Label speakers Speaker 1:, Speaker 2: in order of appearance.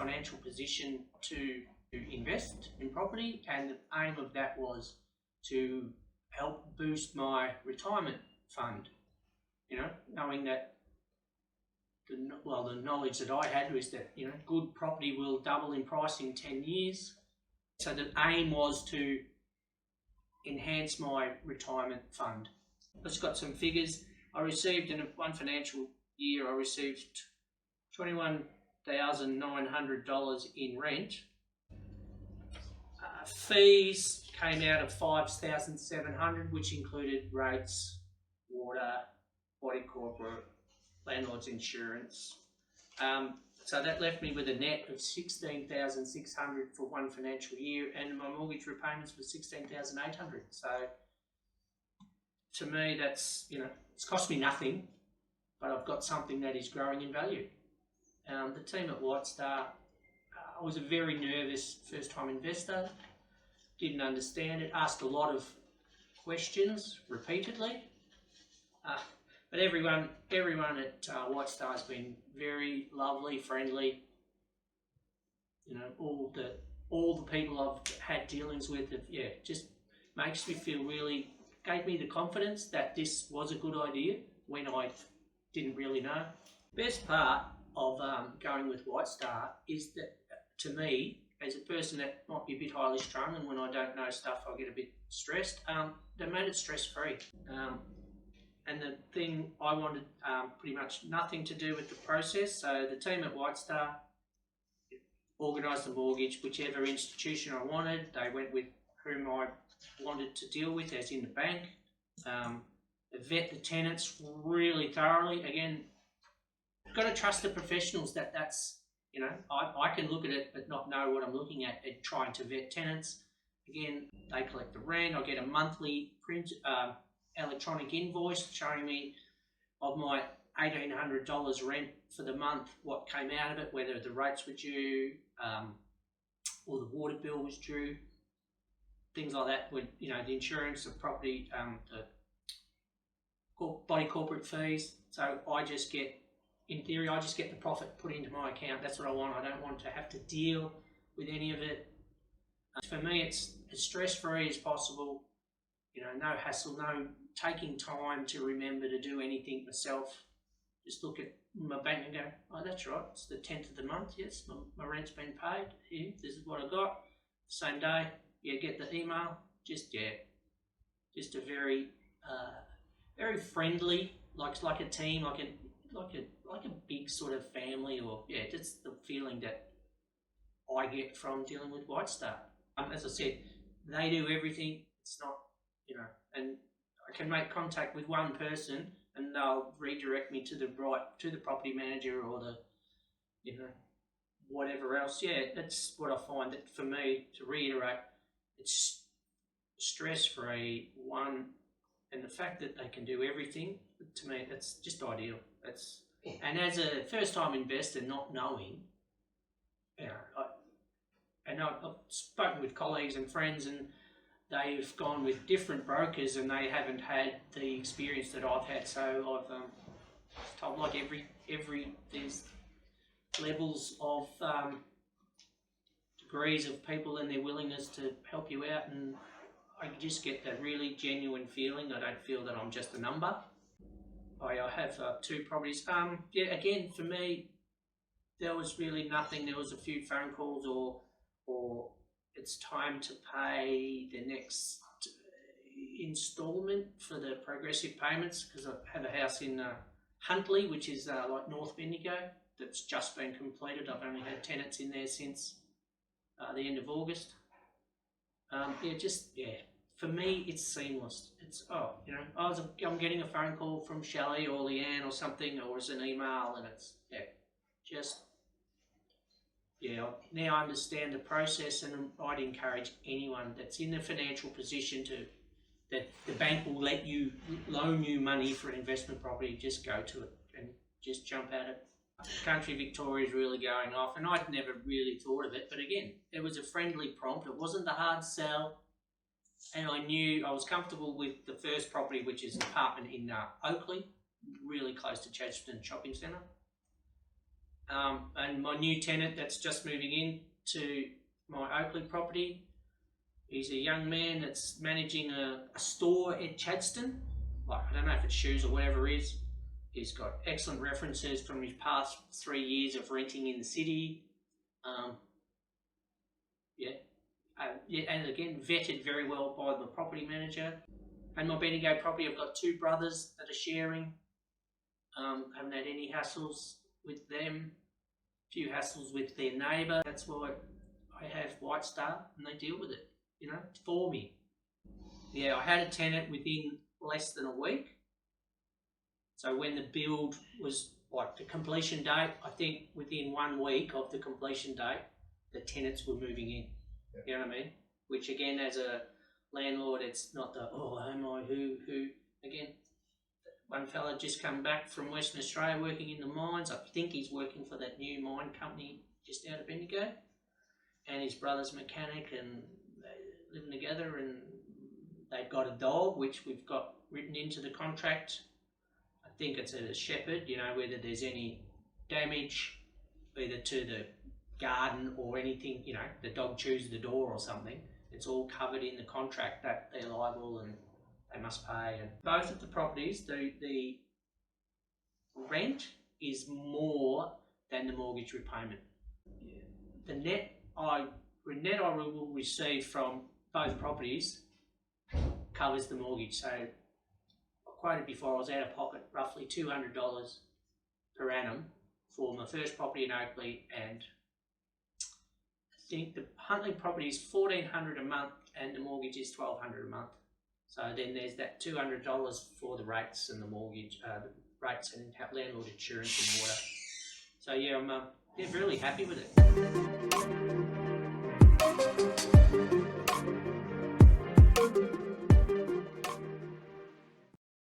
Speaker 1: financial position to invest in property, and the aim of that was to help boost my retirement fund. You know, knowing that the knowledge that I had was that, you know, good property will double in price in 10 years. So the aim was to enhance my retirement fund. I've just got some figures. I received in one financial year, I received $21,900 in rent. Fees came out of $5,700, which included rates, water, body corporate, landlord's insurance. So that left me with a net of $16,600 for one financial year, and my mortgage repayments were $16,800. So to me, that's, you know, it's cost me nothing, but I've got something that is growing in value. The team at WhiteStar, I was a very nervous first-time investor, didn't understand it, asked a lot of questions repeatedly, but everyone at WhiteStar has been very lovely, friendly. You know, all the people I've had dealings with, just makes me feel really, gave me the confidence that this was a good idea when I didn't really know. Best part of going with WhiteStar is that, to me, as a person that might be a bit highly strung, and when I don't know stuff I get a bit stressed, they made it stress-free. And the thing I wanted, pretty much nothing to do with the process. So the team at WhiteStar organised the mortgage, whichever institution I wanted. They went with whom I wanted to deal with, as in the bank. Vet the tenants really thoroughly. Again, you've got to trust the professionals. That's, you know, I can look at it but not know what I'm looking at trying to vet tenants. Again, they collect the rent. I get a monthly electronic invoice showing me of my $1,800 rent for the month, what came out of it, whether the rates were due, or the water bill was due, things like that. With, you know, the insurance, the property, the body corporate fees. So I just get, in theory, I just get the profit put into my account. That's what I want. I don't want to have to deal with any of it. For me, it's as stress-free as possible. You know, no hassle, no taking time to remember to do anything myself. Just look at my bank and go, oh, that's right, it's the 10th of the month, yes, my rent's been paid, here, this is what I got. Same day, get the email, just a very, very friendly, like a team, like a big sort of family, or that's the feeling that I get from dealing with WhiteStar. As I said, they do everything. It's not, you know, and I can make contact with one person and they'll redirect me to the property manager or the, you know, whatever else. That's what I find, that for me, to reiterate, it's stress-free, one, and the fact that they can do everything, to me, that's just ideal. And as a first-time investor, not knowing, you know, I've spoken with colleagues and friends, and they've gone with different brokers and they haven't had the experience that I've had. So I've told, like, there's levels of degrees of people and their willingness to help you out, and I just get that really genuine feeling. I don't feel that I'm just a number. I have 2 properties. Again, for me, there was really nothing. There was a few phone calls or it's time to pay the next instalment for the progressive payments, because I have a house in Huntley, which is like North Bendigo, that's just been completed. I've only had tenants in there since the end of August. For me, it's seamless. It's, you know, I'm getting a phone call from Shelley or Leanne or something, or it's an email, and it's, now I understand the process, and I'd encourage anyone that's in the financial position that the bank will let you, loan you money for an investment property, just go to it and just jump at it. Country Victoria is really going off, and I'd never really thought of it, but again, it was a friendly prompt. It wasn't a hard sell, and I knew I was comfortable with the first property, which is an apartment in Oakley, really close to Chadstone Shopping Centre. And my new tenant that's just moving in to my Oakley property, he's a young man that's managing a store at Chadstone. Like, I don't know if it's shoes or whatever it is. He's got excellent references from his past 3 years of renting in the city. And again, vetted very well by the property manager. And my Bendigo property, I've got 2 brothers that are sharing. Haven't had any hassles with them. Few hassles with their neighbour. That's why I have WhiteStar, and they deal with it, for me. Yeah, I had a tenant within less than a week. So when the build was, like, the completion date, I think within 1 week of the completion date, the tenants were moving in. Yeah. You know what I mean? Which again, as a landlord, it's not the, am I, who. Again, one fella just come back from Western Australia working in the mines. I think he's working for that new mine company just out of Bendigo. And his brother's mechanic, and they're living together, and they've got a dog, which we've got written into the contract. I think it's a shepherd, whether there's any damage either to the garden or anything, the dog chews the door or something, it's all covered in the contract that they're liable and they must pay. And both of the properties, the rent is more than the mortgage repayment. Yeah. The net I will receive from both properties covers the mortgage. So I quoted before, I was out of pocket roughly $200 per annum for my first property in Oakley, and I think the Huntley property is $1,400 a month and the mortgage is $1,200 a month. So then there's that $200 for the rates and the mortgage, the rates and landlord insurance and water. So yeah, I'm really happy with it.